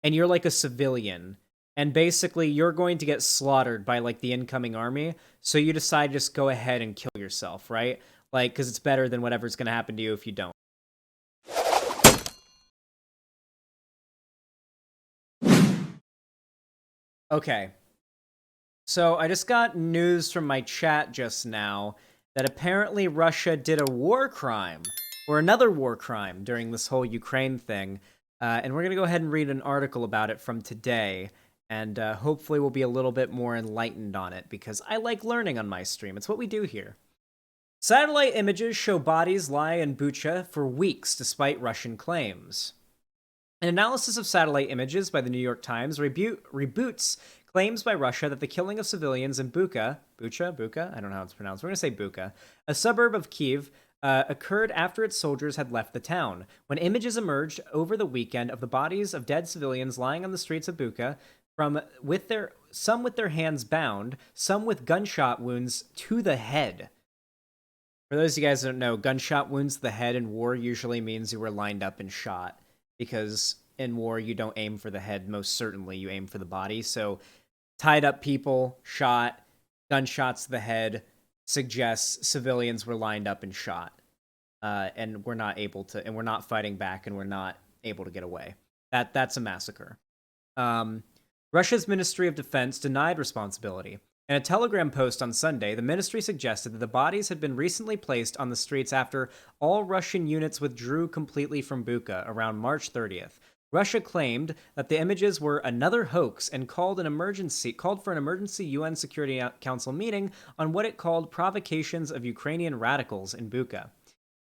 and you're like a civilian, and basically you're going to get slaughtered by like the incoming army, so you decide just go ahead and kill yourself, right? Like, because it's better than whatever's going to happen to you if you don't. Okay. So I just got news from my chat just now that apparently Russia did a war crime, or another war crime, during this whole Ukraine thing. And we're going to go ahead and read an article about it from today, and hopefully we'll be a little bit more enlightened on it, because I like learning on my stream. It's what we do here. Satellite images show bodies lie in Bucha for weeks despite Russian claims. An analysis of satellite images by the New York Times reboots claims by Russia that the killing of civilians in Bucha, I don't know how it's pronounced, we're going to say Bucha, a suburb of Kyiv, occurred after its soldiers had left the town. When images emerged over the weekend of the bodies of dead civilians lying on the streets of Bucha, some with their hands bound, some with gunshot wounds to the head. For those of you guys who don't know, gunshot wounds to the head in war usually means you were lined up and shot, because in war you don't aim for the head, most certainly you aim for the body. So tied up people, shot, gunshots to the head suggests civilians were lined up and shot, and we're not able to, and we're not fighting back, and we're not able to get away. That's a massacre. Russia's Ministry of Defense denied responsibility. In a Telegram post on Sunday, the ministry suggested that the bodies had been recently placed on the streets after all Russian units withdrew completely from Bucha around March 30th. Russia claimed that the images were another hoax and called for an emergency UN Security Council meeting on what it called provocations of Ukrainian radicals in Bucha.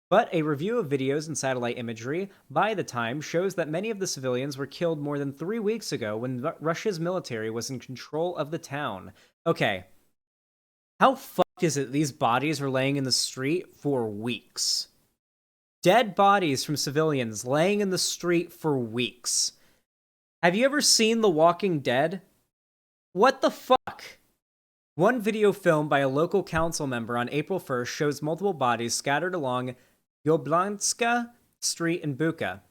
But a review of videos and satellite imagery by the Times shows that many of the civilians were killed more than 3 weeks ago when Russia's military was in control of the town. Okay. How fucked is it these bodies were laying in the street for weeks? Dead bodies from civilians laying in the street for weeks. Have you ever seen The Walking Dead? What the fuck? One video filmed by a local council member on April 1st shows multiple bodies scattered along Yoblanska Street in Bucha.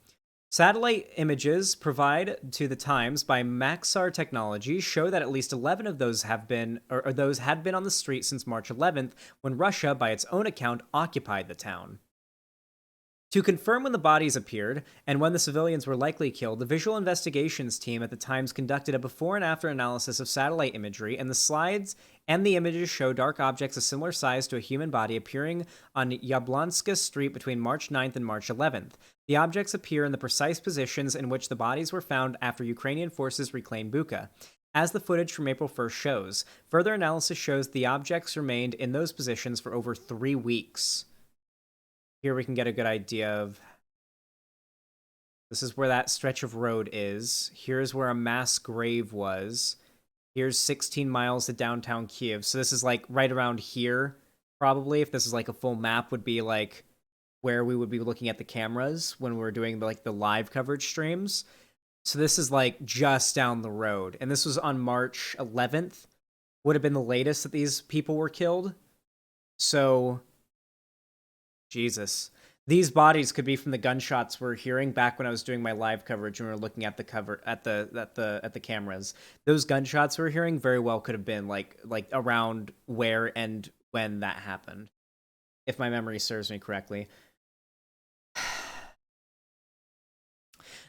Satellite images provided to the Times by Massacre technology show that at least 11 of those had been on the street since March 11th, when Russia, by its own account, occupied the town. To confirm when the bodies appeared and when the civilians were likely killed, the visual investigations team at the Times conducted a before and after analysis of satellite imagery, and the slides and the images show dark objects a similar size to a human body appearing on Yablonska Street between March 9th and March 11th. The objects appear in the precise positions in which the bodies were found after Ukrainian forces reclaimed Bucha. As the footage from April 1st shows, further analysis shows the objects remained in those positions for over 3 weeks. Here we can get a good idea of... This is where that stretch of road is. Here's where a mass grave was. Here's 16 miles to downtown Kyiv. So this is like right around here, probably. If this is like a full map, would be like where we would be looking at the cameras when we're doing like the live coverage streams. So this is like just down the road. And this was on March 11th. Would have been the latest that these people were killed. So... Jesus. These bodies could be from the gunshots we're hearing back when I was doing my live coverage and we were looking at the cover at the cameras. Those gunshots we're hearing very well could have been like around where and when that happened, if my memory serves me correctly.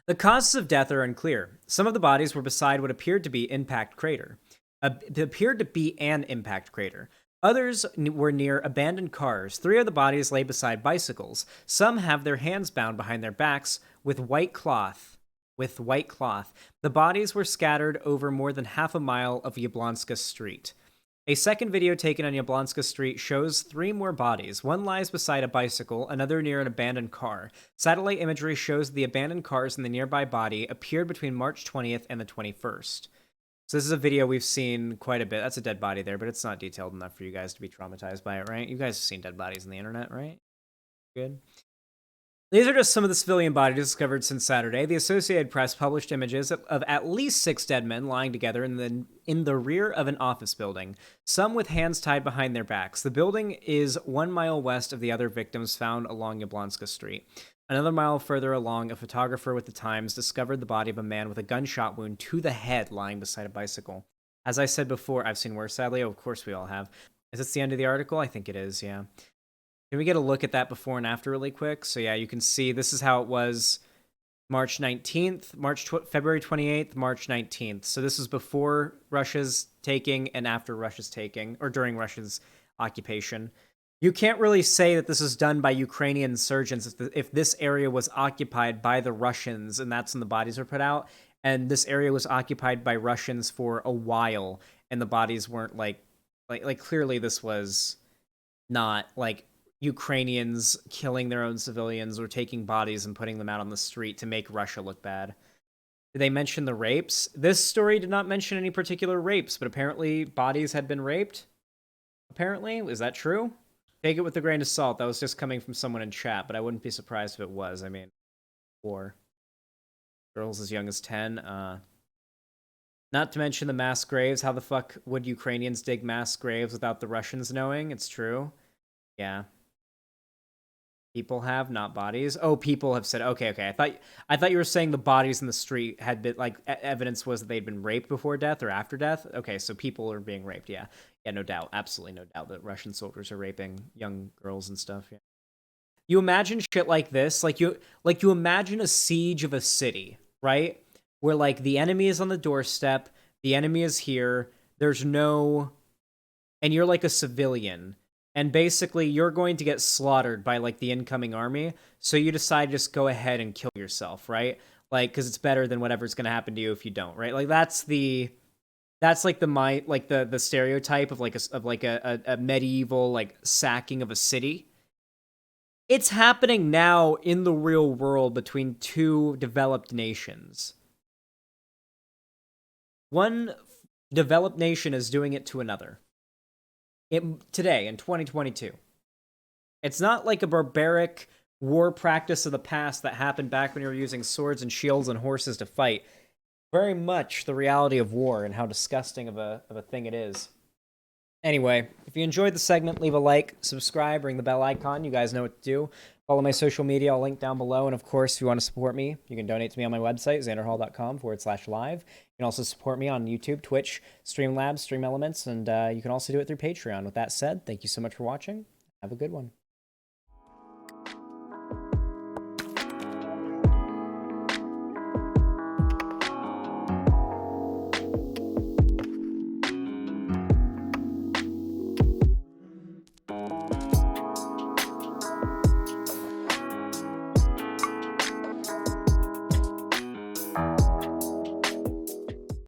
The causes of death are unclear. Some of the bodies were beside what appeared to be an impact crater. Others were near abandoned cars. 3 of the bodies lay beside bicycles. Some have their hands bound behind their backs with white cloth. The bodies were scattered over more than half a mile of Yablonska Street. A second video taken on Yablonska Street shows 3 more bodies. One lies beside a bicycle, another near an abandoned car. Satellite imagery shows the abandoned cars and the nearby body appeared between March 20th and the 21st. So this is a video we've seen quite a bit. That's a dead body there, but it's not detailed enough for you guys to be traumatized by it, right? You guys have seen dead bodies on the internet, right? Good. These are just some of the civilian bodies discovered since Saturday. The Associated Press published images of at least 6 dead men lying together in the rear of an office building, some with hands tied behind their backs. The building is 1 mile west of the other victims found along Yablonska Street. Another mile further along, a photographer with the Times discovered the body of a man with a gunshot wound to the head lying beside a bicycle. As I said before, I've seen worse, sadly. Oh, of course we all have. Is this the end of the article? I think it is, yeah. Can we get a look at that before and after really quick? So yeah, you can see this is how it was March 19th, February 28th, March 19th. So this is before Russia's taking and after Russia's taking, or during Russia's occupation. You can't really say that this is done by Ukrainian insurgents if this area was occupied by the Russians and that's when the bodies were put out. And this area was occupied by Russians for a while and the bodies weren't like clearly this was not like Ukrainians killing their own civilians or taking bodies and putting them out on the street to make Russia look bad. Did they mention the rapes? This story did not mention any particular rapes, but apparently bodies had been raped. Apparently, is that true? Take it with a grain of salt. That was just coming from someone in chat, but I wouldn't be surprised if it was. I mean, war. Girls as young as 10. Not to mention the mass graves. How the fuck would Ukrainians dig mass graves without the Russians knowing? It's true. Yeah. People have, not bodies. Oh, people have said, okay. I thought you were saying the bodies in the street had been, like, evidence was that they'd been raped before death or after death. Okay, so people are being raped, yeah. Yeah, no doubt. Absolutely no doubt that Russian soldiers are raping young girls and stuff, yeah. You imagine shit like this, like you imagine a siege of a city, right? Where, like, the enemy is on the doorstep, the enemy is here, there's no... And you're, like, a civilian. And basically, you're going to get slaughtered by, like, the incoming army, so you decide to just go ahead and kill yourself, right? Like, because it's better than whatever's going to happen to you if you don't, right? Like, that's like the stereotype of, like, a medieval, like, sacking of a city. It's happening now in the real world between two developed nations. One developed nation is doing it to another. Today, in 2022. It's not like a barbaric war practice of the past that happened back when you were using swords and shields and horses to fight. Very much the reality of war and how disgusting of a thing it is. Anyway, if you enjoyed the segment, leave a like, subscribe, ring the bell icon. You guys know what to do. Follow my social media. I'll link down below. And of course, if you want to support me, you can donate to me on my website, xanderhall.com/live. You can also support me on YouTube, Twitch, Streamlabs, Stream Elements, and you can also do it through Patreon. With that said, thank you so much for watching. Have a good one.